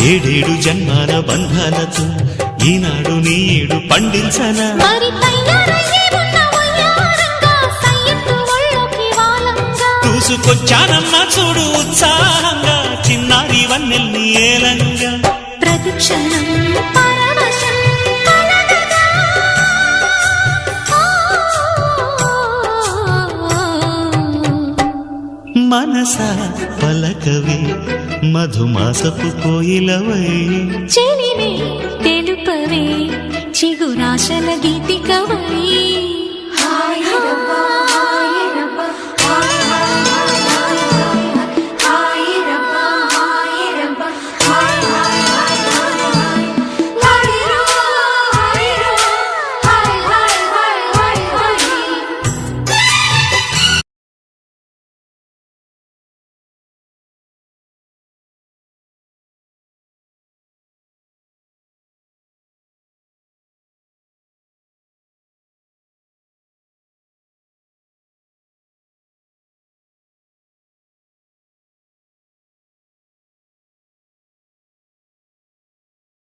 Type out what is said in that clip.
ఏడేడు జన్మాల బంధాలతో ఈనాడు నీడు పండించనా చూసుకొచ్చానమ్మా చూడు ఉత్సాహంగా చిన్నారి వన్నెల్ని ఏలంగా ప్రతిక్షణం మనసా పలకవే మధుమాసపు కోయిలవై చెలివే తెలుపవే చిగురాశల గీతికవై